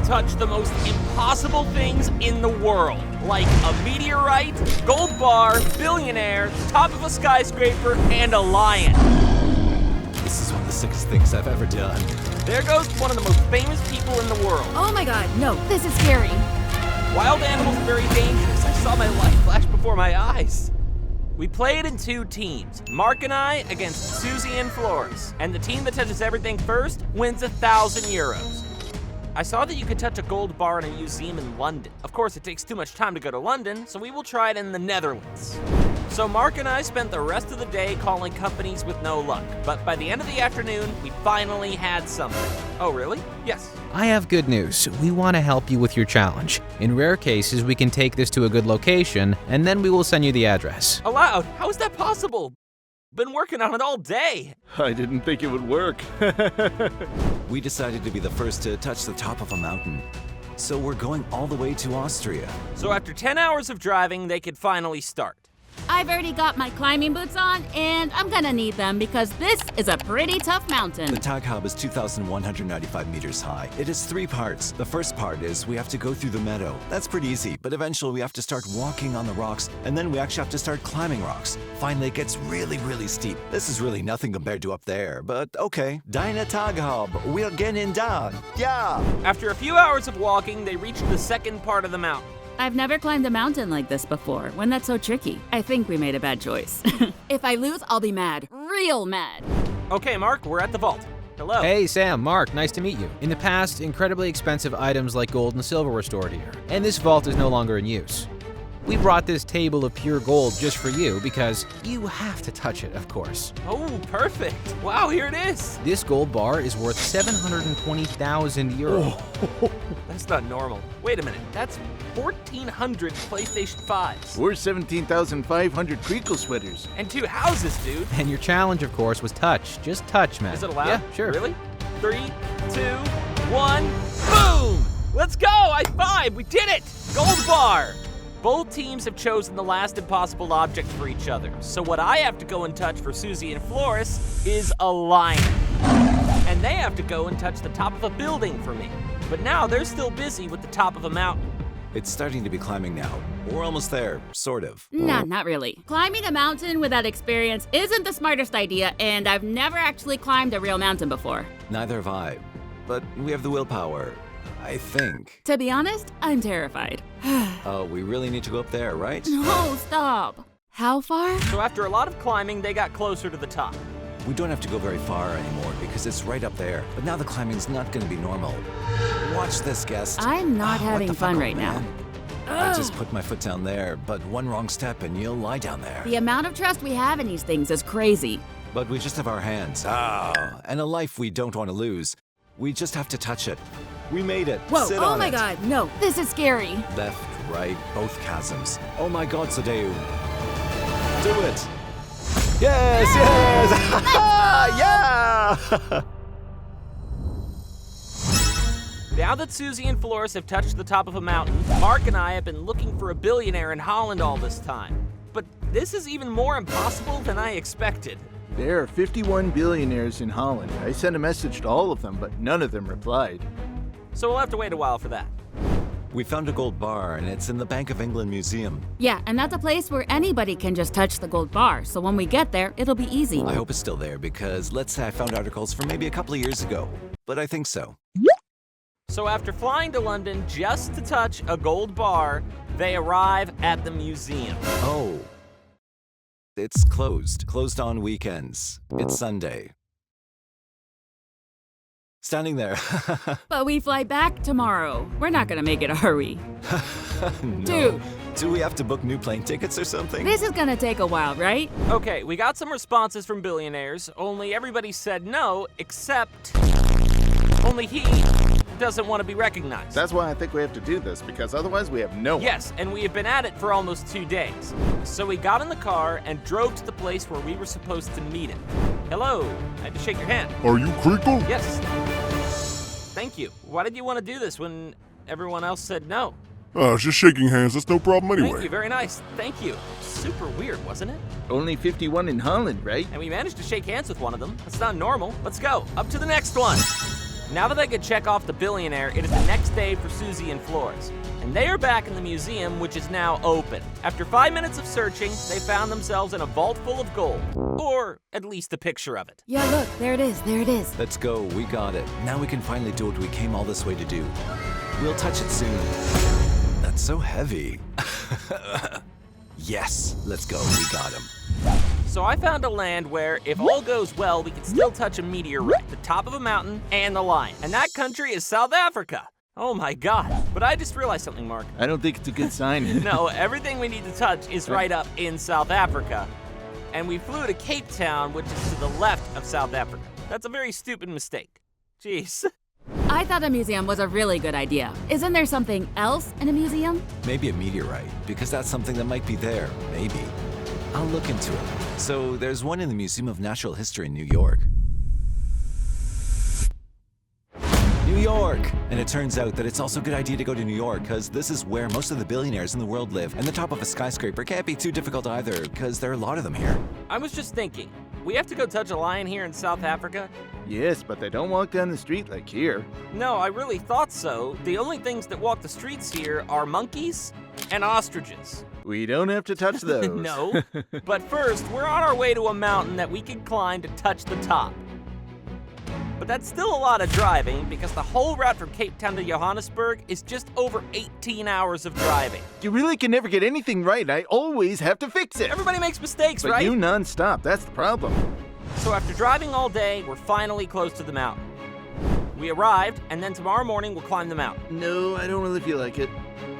touch the most impossible things in the world, like a meteorite, gold bar, billionaire, top of a skyscraper, and a lion. This is one of the sickest things I've ever done. There goes one of the most famous people in the world. Oh my god, no, this is scary. Wild animals are very dangerous. I saw my life flash before my eyes. We played in 2 teams, Mark and I against Susie and Flores, and the team that touches everything first wins 1,000 euros. I saw that you could touch a gold bar in a museum in London. Of course, it takes too much time to go to London, so we will try it in the Netherlands. So Mark and I spent the rest of the day calling companies with no luck, but by the end of the afternoon, we finally had something. Oh, really? Yes. I have good news. We want to help you with your challenge. In rare cases, we can take this to a good location, and then we will send you the address. Allowed? How is that possible? Been working on it all day. I didn't think it would work. We decided to be the first to touch the top of a mountain. So we're going all the way to Austria. So after 10 hours of driving, they could finally start. I've already got my climbing boots on, and I'm gonna need them because this is a pretty tough mountain. The Tag Hub is 2,195 meters high. It has 3 parts. The first part is we have to go through the meadow. That's pretty easy, but eventually we have to start walking on the rocks, and then we actually have to start climbing rocks. Finally, it gets really, really steep. This is really nothing compared to up there, but okay. Deine Tag Hub, we're getting down. Yeah! After a few hours of walking, they reached the second part of the mountain. I've never climbed a mountain like this before. When that's so tricky, I think we made a bad choice. If I lose, I'll be mad. Real mad. Okay, Mark, we're at the vault. Hello. Hey, Sam, Mark, nice to meet you. In the past, incredibly expensive items like gold and silver were stored here, and this vault is no longer in use. We brought this table of pure gold just for you because you have to touch it, of course. Oh, perfect. Wow, here it is. This gold bar is worth 720,000 euros. That's not normal. Wait a minute, that's 1,400 PlayStation 5s. We're 17,500 Kriekel sweaters. And 2 houses, dude. And your challenge, of course, was touch. Just touch, man. Is it allowed? Yeah, sure. Really? 3, 2, 1, boom! Let's go! High five! We did it! Gold bar! Both teams have chosen the last impossible object for each other. So what I have to go and touch for Susie and Flores is a lion. And they have to go and touch the top of a building for me. But now they're still busy with the top of a mountain. It's starting to be climbing now. We're almost there, sort of. Nah, not really. Climbing a mountain without experience isn't the smartest idea, and I've never actually climbed a real mountain before. Neither have I. But we have the willpower, I think. To be honest, I'm terrified. Oh, we really need to go up there, right? No, stop. How far? So after a lot of climbing, they got closer to the top. We don't have to go very far anymore because it's right up there. But now the climbing's not going to be normal. Watch this, guest. I'm not Oh, what having the fun fuck, right now. man? I just put my foot down there, but one wrong step and you'll lie down there. The amount of trust we have in these things is crazy. But we just have our hands. And a life we don't want to lose. We just have to touch it. We made it. Whoa, Sit oh on my it. god, no, this is scary. Left, right, both chasms. Oh my god, Sadeu. Do it. Yes, yes! Yeah! Now that Susie and Flores have touched the top of a mountain, Mark and I have been looking for a billionaire in Holland all this time. But this is even more impossible than I expected. There are 51 billionaires in Holland. I sent a message to all of them, but none of them replied. So we'll have to wait a while for that. We found a gold bar, and it's in the Bank of England Museum. Yeah, and that's a place where anybody can just touch the gold bar, so when we get there, it'll be easy. I hope it's still there, because let's say I found articles from maybe a couple of years ago. But I think so. So after flying to London just to touch a gold bar, they arrive at the museum. Oh. It's closed. Closed on weekends. It's Sunday. Standing there. But we fly back tomorrow. We're not gonna make it, are we? No. Dude. Do we have to book new plane tickets or something? This is gonna take a while, right? Okay, we got some responses from billionaires, only everybody said no, except only he doesn't want to be recognized. That's why I think we have to do this, because otherwise we have no one. Yes, and we have been at it for almost 2 days. So we got in the car and drove to the place where we were supposed to meet him. Hello, I had to shake your hand. Are you Kriekel? Yes. Thank you. Why did you want to do this when everyone else said no? Just shaking hands, that's no problem anyway. Thank you, very nice. Thank you. Super weird, wasn't it? Only 51 in Holland, right? And we managed to shake hands with one of them. That's not normal. Let's go. Up to the next one. Now that I could check off the billionaire, it is the next day for Susie and Flores. And they are back in the museum, which is now open. After 5 minutes of searching, they found themselves in a vault full of gold. Or at least a picture of it. Yeah, look, there it is, there it is. Let's go, we got it. Now we can finally do what we came all this way to do. We'll touch it soon. That's so heavy. Yes, let's go, we got him. So I found a land where, if all goes well, we can still touch a meteorite, the top of a mountain, and the lion. And that country is South Africa. Oh my God. But I just realized something, Mark. I don't think it's a good sign. No, everything we need to touch is right up in South Africa. And we flew to Cape Town, which is to the left of South Africa. That's a very stupid mistake. Jeez. I thought a museum was a really good idea. Isn't there something else in a museum? Maybe a meteorite, because that's something that might be there, maybe. I'll look into it. So there's one in the Museum of Natural History in New York. New York! And it turns out that it's also a good idea to go to New York, because this is where most of the billionaires in the world live, and the top of a skyscraper can't be too difficult either, because there are a lot of them here. I was just thinking, we have to go touch a lion here in South Africa? Yes, but they don't walk down the street like here. No, I really thought so. The only things that walk the streets here are monkeys and ostriches. We don't have to touch those. No. But first, we're on our way to a mountain that we can climb to touch the top. But that's still a lot of driving because the whole route from Cape Town to Johannesburg is just over 18 hours of driving. You really can never get anything right. I always have to fix it. Everybody makes mistakes, But right? you non-stop, that's the problem. So after driving all day, we're finally close to the mountain. We arrived, and then tomorrow morning we'll climb the mountain. No, I don't really feel like it.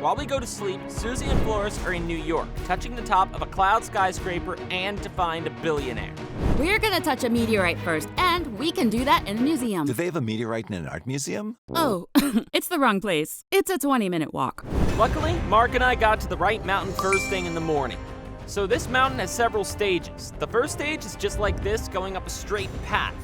While we go to sleep, Susie and Flores are in New York, touching the top of a cloud skyscraper and to find a billionaire. We're gonna touch a meteorite first, and we can do that in the museum. Do they have a meteorite in an art museum? Oh, it's the wrong place. It's a 20-minute walk. Luckily, Mark and I got to the right mountain first thing in the morning. So this mountain has several stages. The first stage is just like this, going up a straight path.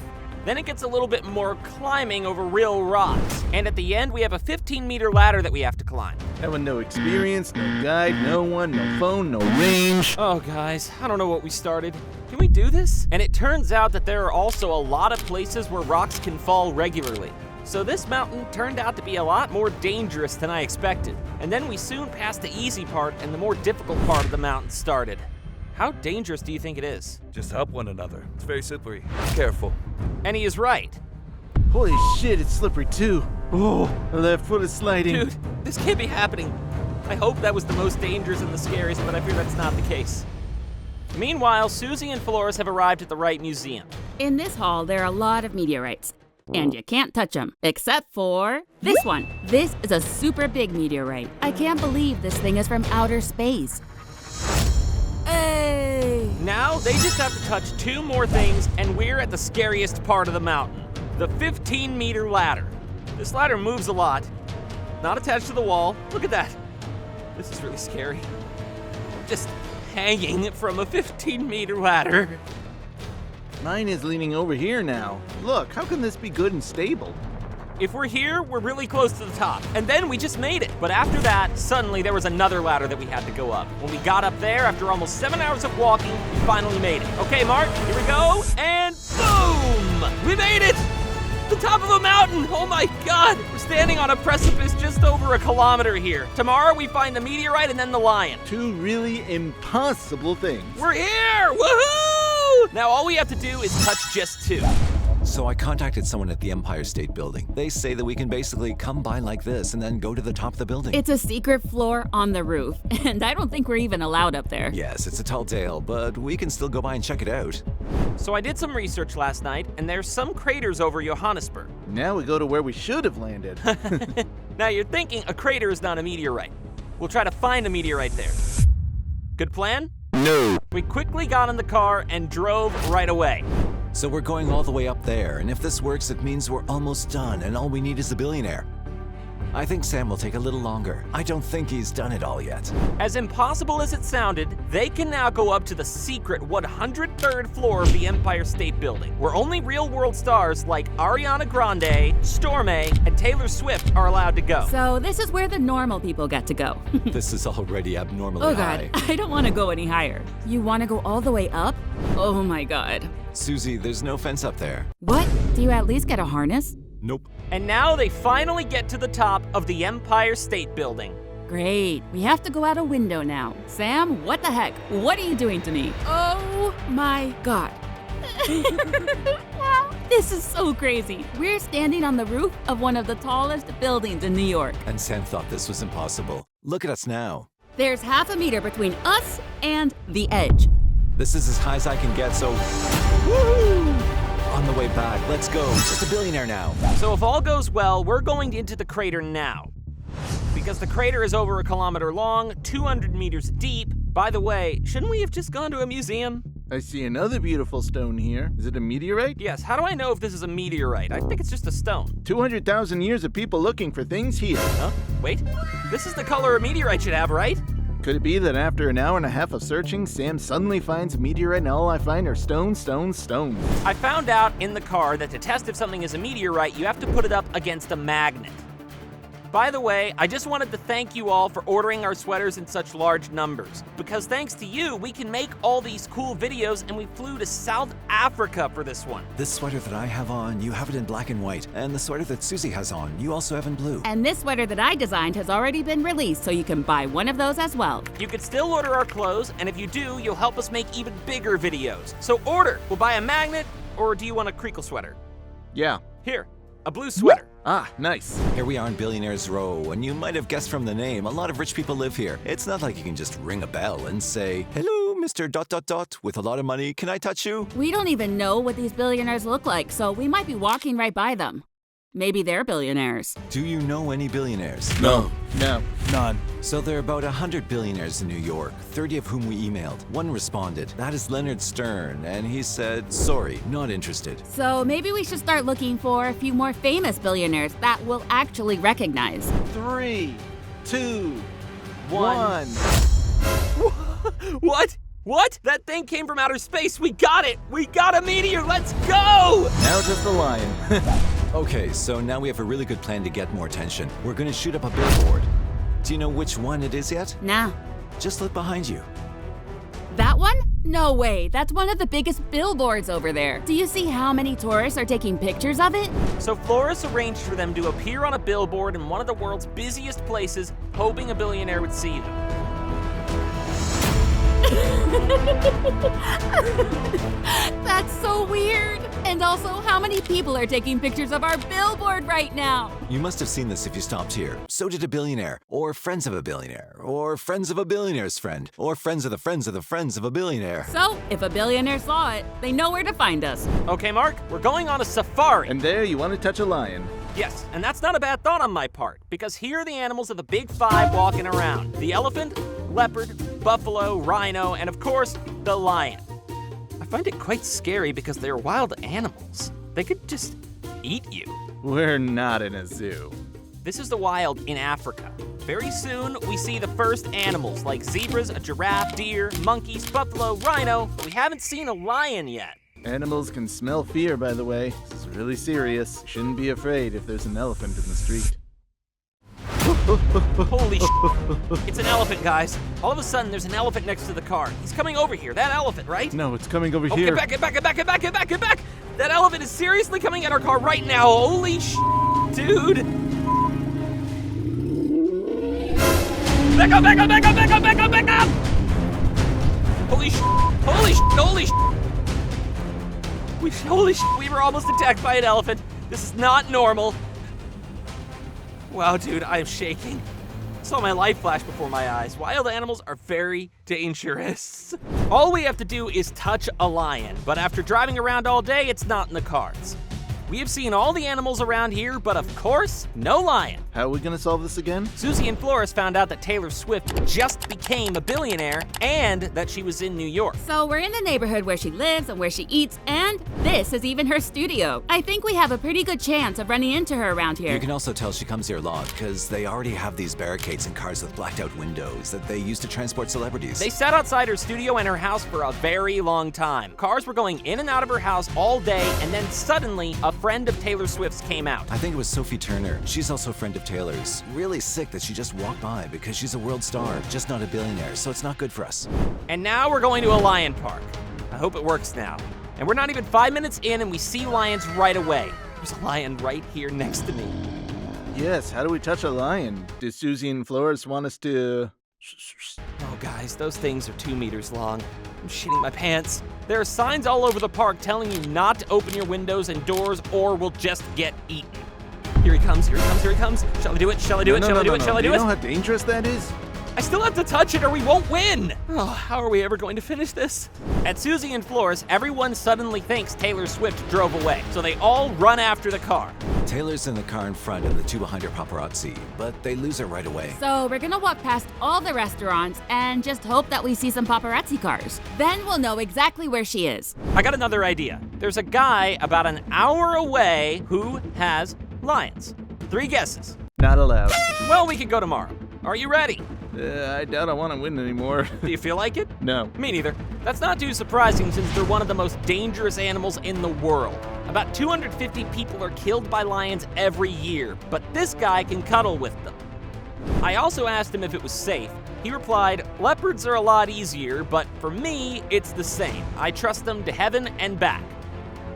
Then it gets a little bit more climbing over real rocks. And at the end, we have a 15-meter ladder that we have to climb. That one, no experience, no guide, no one, no phone, no range. Oh, guys, I don't know what we started. Can we do this? And it turns out that there are also a lot of places where rocks can fall regularly. So this mountain turned out to be a lot more dangerous than I expected. And then we soon passed the easy part and the more difficult part of the mountain started. How dangerous do you think it is? Just help one another. It's very slippery. Be careful. And he is right. Holy shit, it's slippery too. Oh, the left foot is sliding. Dude, this can't be happening. I hope that was the most dangerous and the scariest, but I fear that's not the case. Meanwhile, Susie and Flores have arrived at the right museum. In this hall, there are a lot of meteorites. And you can't touch them, except for this one. This is a super big meteorite. I can't believe this thing is from outer space. Hey! Now, they just have to touch 2 more things, and we're at the scariest part of the mountain, the 15-meter ladder. This ladder moves a lot, not attached to the wall. Look at that. This is really scary. Just hanging from a 15-meter ladder. Mine is leaning over here now. Look, how can this be good and stable? If we're here, we're really close to the top. And then we just made it. But after that, suddenly there was another ladder that we had to go up. When we got up there, after almost 7 hours of walking, we finally made it. Okay, Mark, here we go. And boom! We made it! The top of a mountain! Oh my God! We're standing on a precipice just over a kilometer here. Tomorrow we find the meteorite and then the lion. 2 really impossible things. We're here! Woohoo! Now all we have to do is touch just 2. So I contacted someone at the Empire State Building. They say that we can basically come by like this and then go to the top of the building. It's a secret floor on the roof, and I don't think we're even allowed up there. Yes, it's a tall tale, but we can still go by and check it out. So I did some research last night, and there's some craters over Johannesburg. Now we go to where we should have landed. Now you're thinking a crater is not a meteorite. We'll try to find a meteorite there. Good plan? No. We quickly got in the car and drove right away. So we're going all the way up there, and if this works, it means we're almost done, and all we need is the billionaire. I think Sam will take a little longer. I don't think he's done it all yet. As impossible as it sounded, they can now go up to the secret 103rd floor of the Empire State Building, where only real-world stars like Ariana Grande, Stormy, and Taylor Swift are allowed to go. So this is where the normal people get to go. This is already abnormally Oh high. God, I don't want to go any higher. You want to go all the way up? Oh my God. Susie, there's no fence up there. What? Do you at least get a harness? Nope. And now they finally get to the top of the Empire State Building. Great. We have to go out a window now. Sam, what the heck? What are you doing to me? Oh my God. This is so crazy. We're standing on the roof of one of the tallest buildings in New York. And Sam thought this was impossible. Look at us now. There's half a meter between us and the edge. This is as high as I can get, so woo! On the way back, let's go. Just a billionaire now. So if all goes well, we're going into the crater now. Because the crater is over 1 kilometer long, 200 meters deep. By the way, shouldn't we have just gone to a museum? I see another beautiful stone here. Is it a meteorite? Yes, how do I know if this is a meteorite? I think it's just a stone. 200,000 years of people looking for things here. Huh? Wait, this is the color a meteorite should have, right? Could it be that after an hour and a half of searching, Sam suddenly finds a meteorite and all I find are stones, stones, stones? I found out in the car that to test if something is a meteorite, you have to put it up against a magnet. By the way, I just wanted to thank you all for ordering our sweaters in such large numbers. Because thanks to you, we can make all these cool videos, and we flew to South Africa for this one. This sweater that I have on, you have it in black and white. And the sweater that Susie has on, you also have in blue. And this sweater that I designed has already been released, so you can buy one of those as well. You can still order our clothes, and if you do, you'll help us make even bigger videos. So order! We'll buy a magnet, or do you want a Kriekel sweater? Yeah. Here, a blue sweater. Ah, nice. Here we are in Billionaires Row, and you might have guessed from the name, a lot of rich people live here. It's not like you can just ring a bell and say, "Hello, Mr. ... with a lot of money, can I touch you?" We don't even know what these billionaires look like, so we might be walking right by them. Maybe they're billionaires. Do you know any billionaires? No. No. None. So there are about 100 billionaires in New York, 30 of whom we emailed. One responded. That is Leonard Stern, and he said, sorry, not interested. So maybe we should start looking for a few more famous billionaires that we'll actually recognize. 3, 2, One. 1. What? What? That thing came from outer space. We got it. We got a meteor. Let's go. Now just the lion. Okay, so now we have a really good plan to get more attention. We're gonna shoot up a billboard. Do you know which one it is yet? Nah. Just look behind you. That one? No way. That's one of the biggest billboards over there. Do you see how many tourists are taking pictures of it? So Flores arranged for them to appear on a billboard in one of the world's busiest places, hoping a billionaire would see them. That's so weird. And also, how many people are taking pictures of our billboard right now? You must have seen this if you stopped here. So did a billionaire, or friends of a billionaire, or friends of a billionaire's friend, or friends of the friends of the friends of a billionaire. So, if a billionaire saw it, they know where to find us. Okay, Mark, we're going on a safari. And there you want to touch a lion. Yes, and that's not a bad thought on my part, because here are the animals of the Big Five walking around. The elephant, leopard, buffalo, rhino, and of course, the lion. I find it quite scary because they're wild animals. They could just eat you. We're not in a zoo. This is the wild in Africa. Very soon, we see the first animals like zebras, a giraffe, deer, monkeys, buffalo, rhino. We haven't seen a lion yet. Animals can smell fear, by the way. This is really serious. Shouldn't be afraid if there's an elephant in the street. Holy It's an elephant, guys. All of a sudden, there's an elephant next to the car. He's coming over here. That elephant, right? No, it's coming over Oh, here. get back, get back, get back, get back, get back, get back! That elephant is seriously coming at our car right now. Holy dude! Back up, back up, back up, back up, back up, back up! Holy holy holy holy we were almost attacked by an elephant. This is not normal. Wow, dude, I am shaking. I saw my life flash before my eyes. Wild animals are very dangerous. All we have to do is touch a lion, but after driving around all day, it's not in the cards. We have seen all the animals around here, but of course, no lion. How are we gonna solve this again? Susie and Flores found out that Taylor Swift just became a billionaire and that she was in New York. So we're in the neighborhood where she lives and where she eats, and this is even her studio. I think we have a pretty good chance of running into her around here. You can also tell she comes here a lot because they already have these barricades and cars with blacked out windows that they use to transport celebrities. They sat outside her studio and her house for a very long time. Cars were going in and out of her house all day, and then suddenly a friend of Taylor Swift's came out. I think it was Sophie Turner. She's also a friend of Taylor's. Really sick that she just walked by because she's a world star, just not a billionaire, so it's not good for us. And now we're going to a lion park. I hope it works now. And we're not even 5 minutes in and we see lions right away. There's a lion right here next to me. Yes, how do we touch a lion? Do Susie and Flores want us to... Oh, guys, those things are 2 meters long. I'm shitting my pants. There are signs all over the park telling you not to open your windows and doors or we'll just get eaten. Here he comes, here he comes, here he comes. Shall I do it? Shall I do it? Shall I do it? Shall I do you it? know how dangerous that is? I still have to touch it or we won't win. Oh, how are we ever going to finish this? At Susie and Flores, everyone suddenly thinks Taylor Swift drove away, so they all run after the car. Taylor's in the car in front and the two behind her paparazzi, but they lose her right away. So we're gonna walk past all the restaurants and just hope that we see some paparazzi cars. Then we'll know exactly where she is. I got another idea. There's a guy about an hour away who has lions. 3 guesses. Not allowed. Well, we can go tomorrow. Are you ready? I doubt I want to win anymore. Do you feel like it? No. Me neither. That's not too surprising since they're one of the most dangerous animals in the world. About 250 people are killed by lions every year, but this guy can cuddle with them. I also asked him if it was safe. He replied, leopards are a lot easier, but for me, it's the same. I trust them to heaven and back.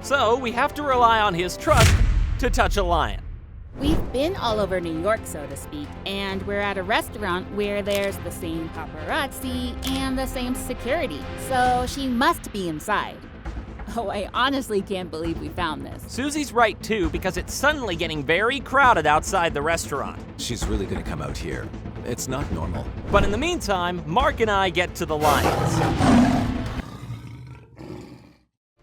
So we have to rely on his trust to touch a lion. We've been all over New York, so to speak, and we're at a restaurant where there's the same paparazzi and the same security, so she must be inside. Oh, I honestly can't believe we found this. Susie's right too, because it's suddenly getting very crowded outside the restaurant. She's really gonna come out here. It's not normal. But in the meantime, Mark and I get to the lions.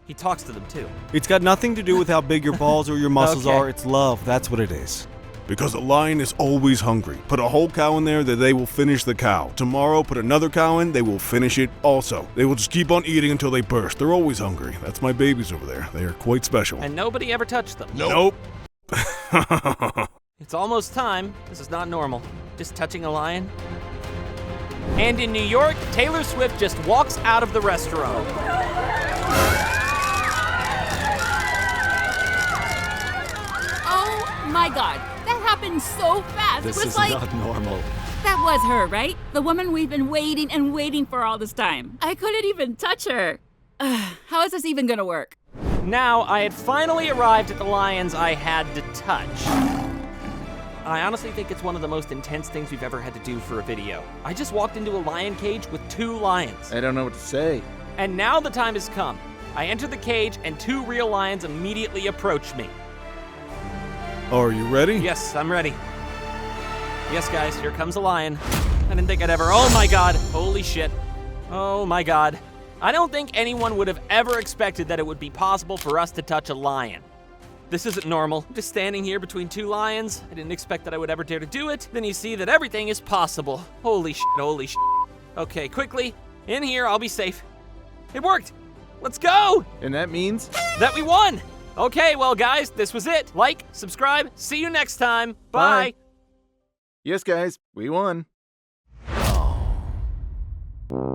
He talks to them too. It's got nothing to do with how big your balls or your muscles Okay. are. It's love. That's what it is. Because a lion is always hungry. Put a whole cow in there, that they will finish the cow. Tomorrow, put another cow in, they will finish it also. They will just keep on eating until they burst. They're always hungry. That's my babies over there. They are quite special. And nobody ever touched them. Nope. It's almost time. This is not normal. Just touching a lion. And in New York, Taylor Swift just walks out of the restaurant. Oh my god, that happened so fast. This it was is like, not normal. that was her, right? The woman we've been waiting and waiting for all this time. I couldn't even touch her. How is this even gonna work? Now, I had finally arrived at the lions I had to touch. I honestly think it's one of the most intense things we've ever had to do for a video. I just walked into a lion cage with 2 lions. I don't know what to say. And now the time has come. I enter the cage and 2 real lions immediately approach me. Are you ready? Yes, I'm ready. Yes, guys, here comes a lion. I didn't think I'd ever, oh my god, holy shit. Oh my god. I don't think anyone would have ever expected that it would be possible for us to touch a lion. This isn't normal. Just standing here between 2 lions. I didn't expect that I would ever dare to do it. Then you see that everything is possible. Holy shit, holy shit. Okay, quickly, in here, I'll be safe. It worked. Let's go! And that means... That we won! Okay, well, guys, this was it. Like, subscribe, see you next time. Bye. Yes, guys, we won.